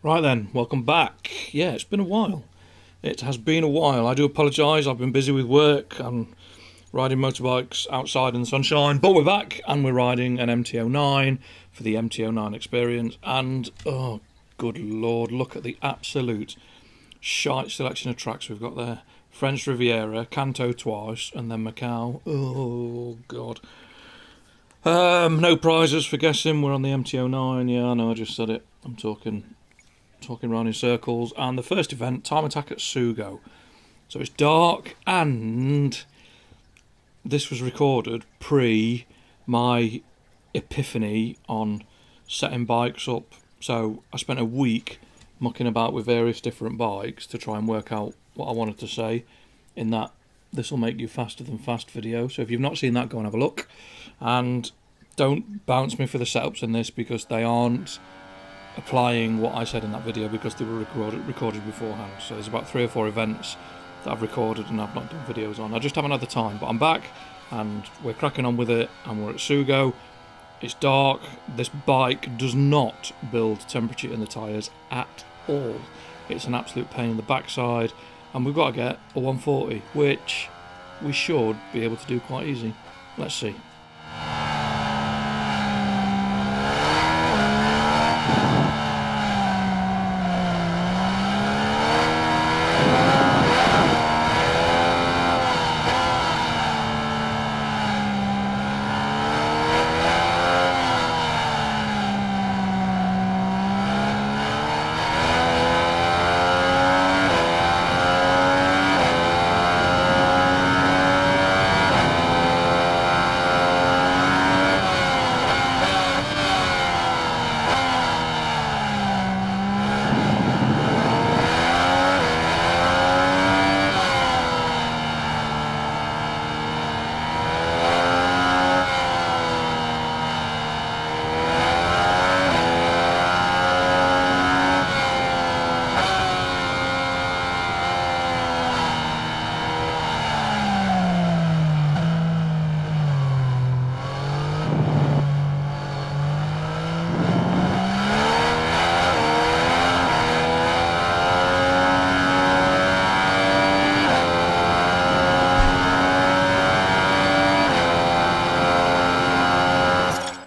Right then, welcome back. Yeah, it's been a while. It has been a while. I do apologise, I've been busy with work and riding motorbikes outside in the sunshine, but we're back and we're riding an MT-09 for the MT-09 experience, and oh good lord, look at the absolute shite selection of tracks we've got there. French Riviera, Canto twice, and then Macau. Oh god. No prizes for guessing. We're on the MT-09. Yeah, I know, I just said it. I'm talking around in circles. And the first event, time attack at Sugo. So it's dark, and this was recorded pre my epiphany on setting bikes up. So I spent a week mucking about with various different bikes to try and work out what I wanted to say in that "this will make you faster than fast" video. So if you've not seen that, go and have a look. And don't bounce me for the setups in this, because they aren't applying what I said in that video, because they were recorded beforehand. So there's about 3 or 4 events that I've recorded and I've not done videos on. I just haven't had the time, but I'm back and we're cracking on with it, and we're at Sugo. It's dark. This bike does not build temperature in the tyres at all. It's an absolute pain in the backside, and we've got to get a 140, which we should be able to do quite easy. Let's see.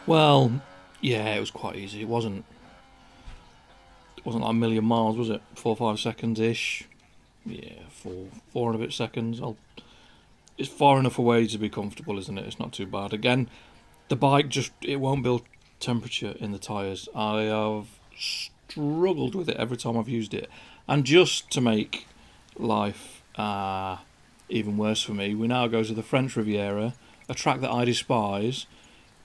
Well, yeah, it was quite easy. It wasn't like a million miles, was it? 4 or 5 seconds ish. Yeah, four and a bit seconds. It's far enough away to be comfortable, isn't it? It's not too bad. Again, the bike it won't build temperature in the tyres. I have struggled with it every time I've used it, and just to make life even worse for me, we now go to the French Riviera, a track that I despise,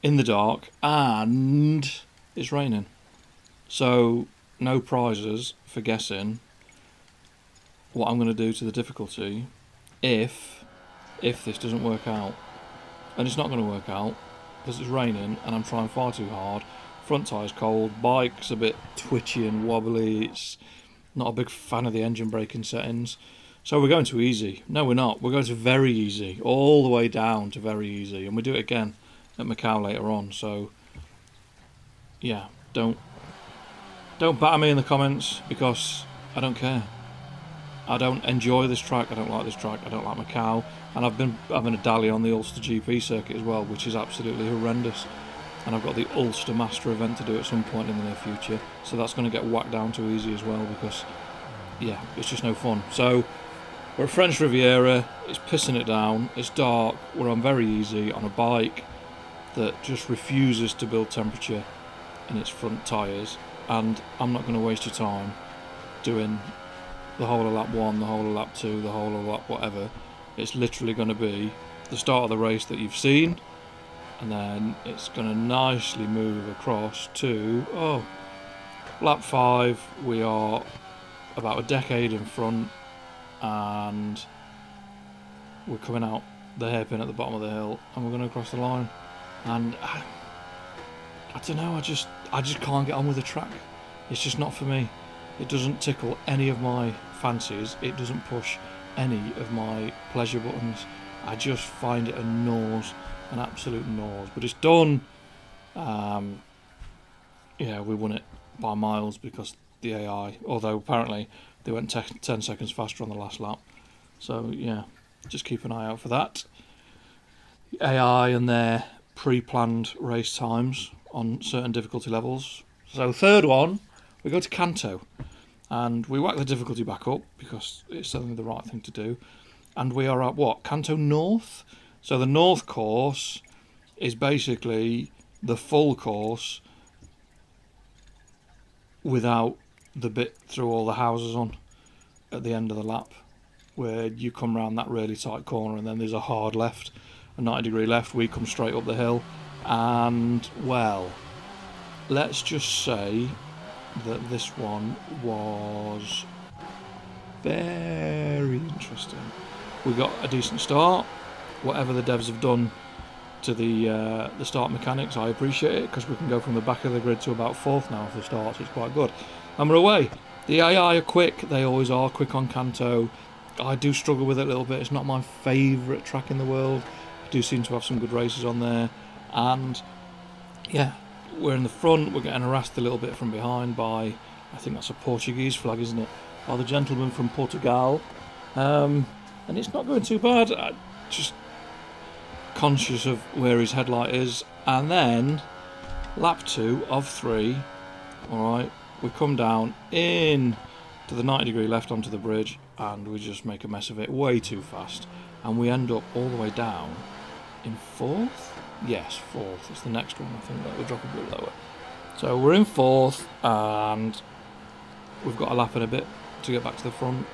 in the dark, and it's raining. So no prizes for guessing what I'm going to do to the difficulty if this doesn't work out. And it's not going to work out because it's raining and I'm trying far too hard. Front tyre's cold, bike's a bit twitchy and wobbly. It's not a big fan of the engine braking settings. So we're going to easy. No, we're not. We're going to very easy, all the way down to very easy, and we do it again at Macau later on. So yeah, don't batter me in the comments, because I don't care. I don't enjoy this track, I don't like this track, I don't like Macau, and I've been having a dally on the Ulster GP circuit as well, which is absolutely horrendous, and I've got the Ulster Master event to do at some point in the near future, so that's going to get whacked down too easy as well, because yeah, it's just no fun. So we're at French Riviera, it's pissing it down, it's dark, we're on very easy on a bike that just refuses to build temperature in its front tyres, and I'm not going to waste your time doing the whole of lap 1, the whole of lap 2, the whole of lap whatever. It's literally going to be the start of the race that you've seen, and then it's going to nicely move across to lap 5. We are about a decade in front, and we're coming out the hairpin at the bottom of the hill, and we're going to cross the line. And I don't know, I just can't get on with the track. It's just not for me. It doesn't tickle any of my fancies. It doesn't push any of my pleasure buttons. I just find it a nose, an absolute nose. But it's done. Yeah, we won it by miles because the AI, although apparently they went 10 seconds faster on the last lap. So yeah, just keep an eye out for that. AI and their pre-planned race times on certain difficulty levels. So third one, we go to Kanto, and we whack the difficulty back up because it's certainly the right thing to do. And we are at what? Kanto North? So the North course is basically the full course without the bit through all the houses on at the end of the lap, where you come round that really tight corner and then there's a hard left, a 90-degree left. We come straight up the hill, and well, let's just say that this one was very interesting. We got a decent start. Whatever the devs have done to the start mechanics, I appreciate it, because we can go from the back of the grid to about 4th now for the start, so it's quite good. And we're away. The AI are quick, they always are quick on Kanto. I do struggle with it a little bit, it's not my favourite track in the world. I do seem to have some good races on there, and yeah, we're in the front, we're getting harassed a little bit from behind by, I think that's a Portuguese flag, isn't it? By the gentleman from Portugal. And it's not going too bad, I'm just conscious of where his headlight is. And then, lap 2 of 3, alright, we come down in to the 90-degree left onto the bridge, and we just make a mess of it way too fast. And we end up all the way down in 4th? Yes, 4th. It's the next one, I think, that we drop a bit lower. So we're in 4th, and we've got a lap and a bit to get back to the front.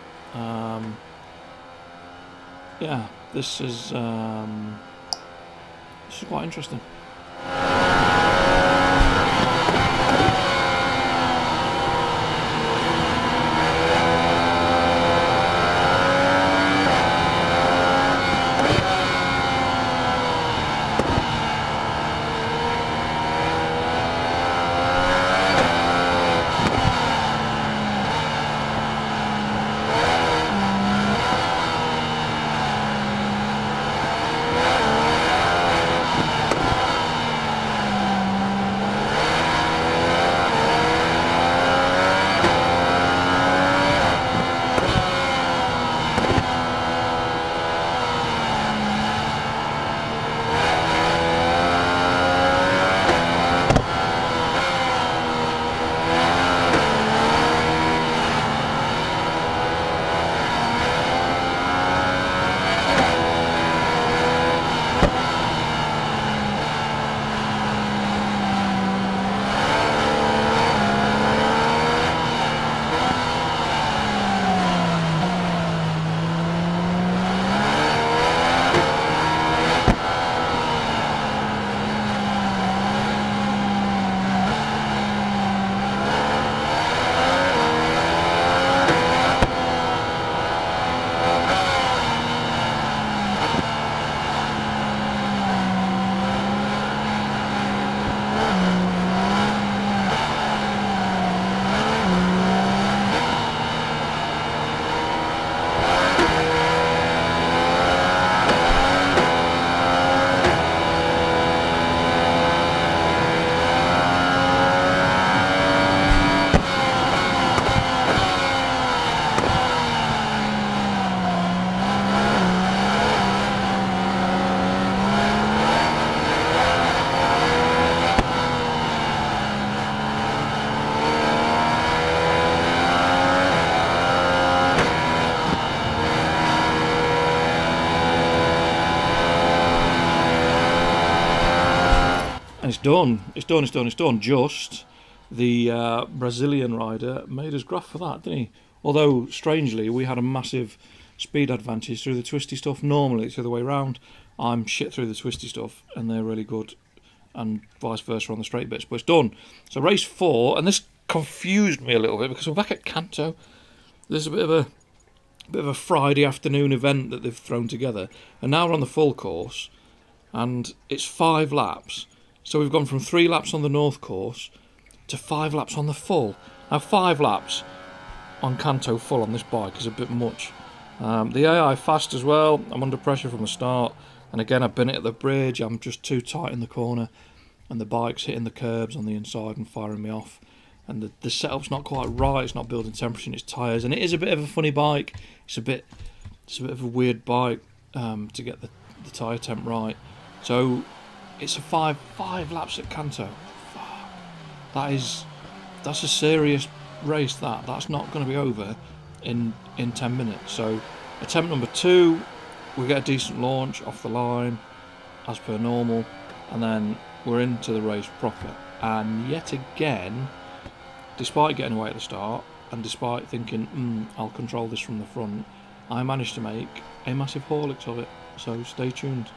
Yeah, this is quite interesting. It's done. It's done. It's done. It's done. Just the Brazilian rider made us gruff for that, didn't he? Although strangely, we had a massive speed advantage through the twisty stuff. Normally, it's the other way around. I'm shit through the twisty stuff, and they're really good, and vice versa on the straight bits. But it's done. So race 4, and this confused me a little bit because we're back at Kanto. There's a bit of a Friday afternoon event that they've thrown together, and now we're on the full course, and it's 5 laps. So we've gone from 3 laps on the North course to 5 laps on the full. Now 5 laps on Kanto full on this bike is a bit much. The AI fast as well. I'm under pressure from the start, and again I've been at the bridge. I'm just too tight in the corner, and the bike's hitting the curbs on the inside and firing me off. and the setup's not quite right. It's not building temperature in its tyres, and it is a bit of a funny bike. It's a bit of a weird bike to get the tyre temp right. So it's a five laps at Kanto. Fuck. That's a serious race. That's not going to be over in 10 minutes. So attempt number 2, we get a decent launch off the line as per normal, and then we're into the race proper. And yet again, despite getting away at the start and despite thinking I'll control this from the front, I managed to make a massive haulix of it. So stay tuned.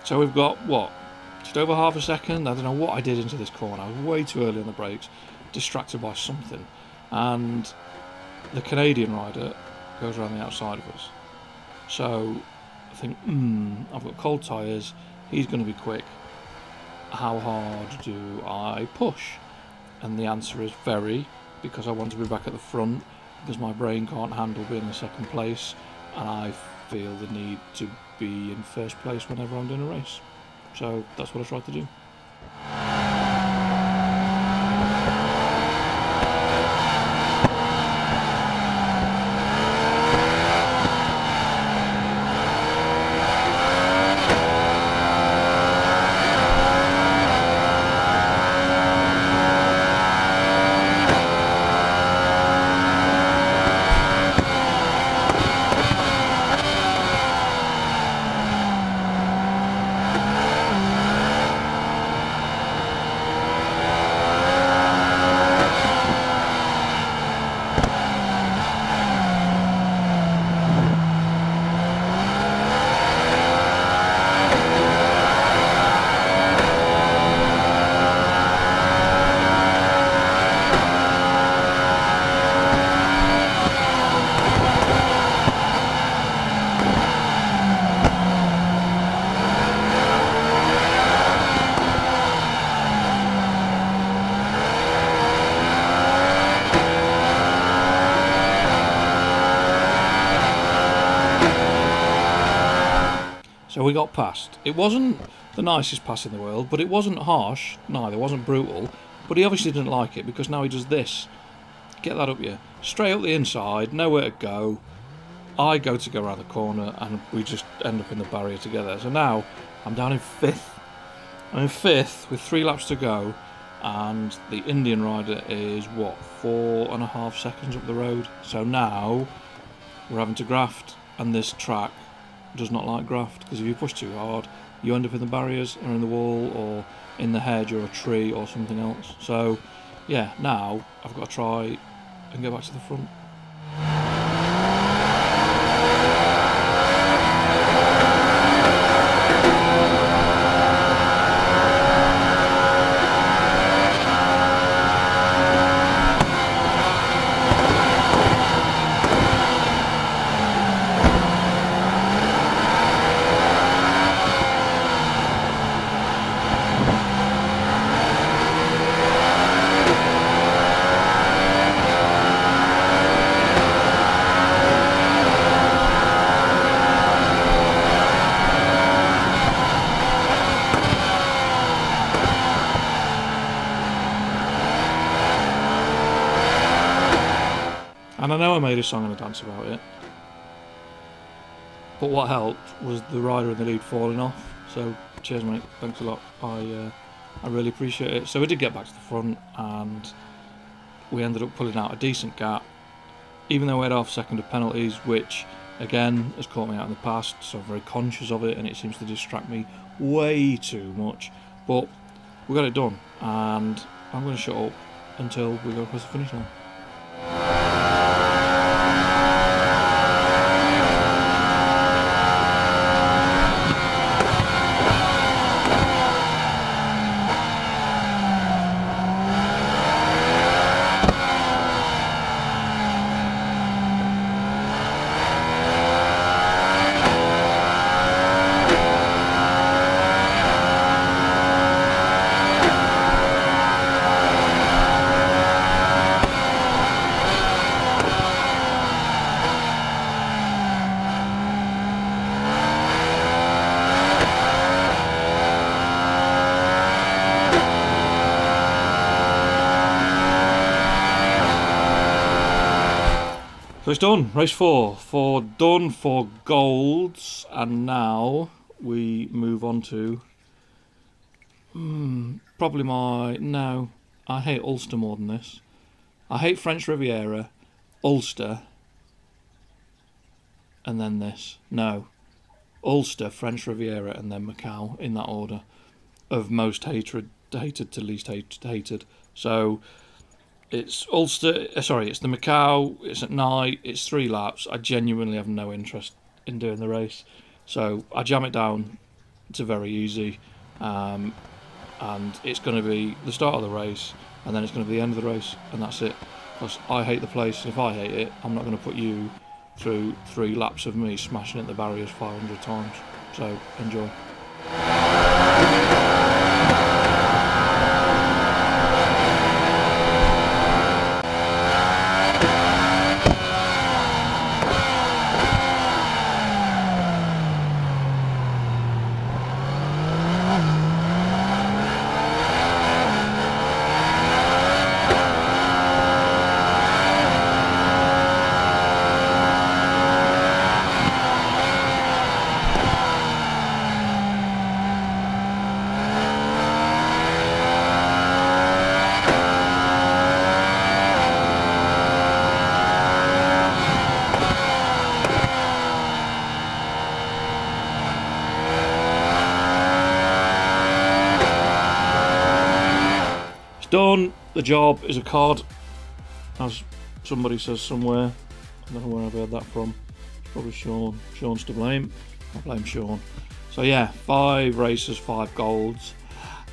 So we've got, what, just over half a second? I don't know what I did into this corner. I was way too early on the brakes, distracted by something. And the Canadian rider goes around the outside of us. So I think, I've got cold tyres, he's going to be quick. How hard do I push? And the answer is very, because I want to be back at the front, because my brain can't handle being in second place, and I feel the need to be in first place whenever I'm doing a race. So that's what I tried to do. So we got past. It wasn't the nicest pass in the world, but it wasn't harsh, neither. It wasn't brutal, but he obviously didn't like it, because now he does this. Get that up here. Straight up the inside, nowhere to go. I go around the corner, and we just end up in the barrier together. So now I'm down in 5th. I'm in 5th with 3 laps to go, and the Indian rider is, what, 4.5 seconds up the road. So now we're having to graft, and this track does not like graft, because if you push too hard you end up in the barriers or in the wall or in the hedge or a tree or something else. So yeah, now I've got to try and get back to the front. And I know I made a song and a dance about it, but what helped was the rider in the lead falling off. So cheers mate, thanks a lot, I really appreciate it. So we did get back to the front, and we ended up pulling out a decent gap, even though we had half a second of penalties, which again has caught me out in the past, so I'm very conscious of it, and it seems to distract me way too much. But we got it done, and I'm going to shut up until we go across the finish line. So it's done. Race 4 done for golds, and now we move on to probably no. I hate Ulster more than this. I hate French Riviera, Ulster, and then this. No, Ulster, French Riviera, and then Macau in that order of most hated to least hated. So it's Ulster, it's the Macau, it's at night, it's 3 laps. I genuinely have no interest in doing the race. So I jam it down to very easy. And it's going to be the start of the race, and then it's going to be the end of the race, and that's it. Because I hate the place, and if I hate it, I'm not going to put you through 3 laps of me smashing at the barriers 500 times. So enjoy. Done. The job is a cod, as somebody says somewhere. I don't know where I've heard that from. It's probably Sean. Sean's to blame. I blame Sean. So yeah, 5 races, 5 golds.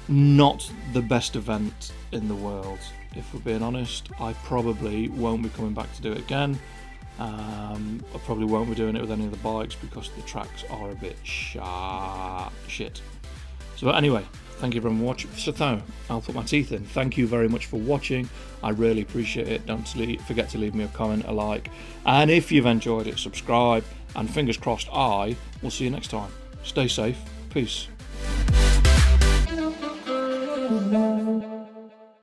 Not the best event in the world, if we're being honest. I probably won't be coming back to do it again. I probably won't be doing it with any of the bikes because the tracks are a bit shit. So anyway, thank you very much. So I'll put my teeth in. Thank you very much for watching. I really appreciate it. Don't forget to leave me a comment, a like, and if you've enjoyed it, subscribe. And fingers crossed, I will see you next time. Stay safe. Peace.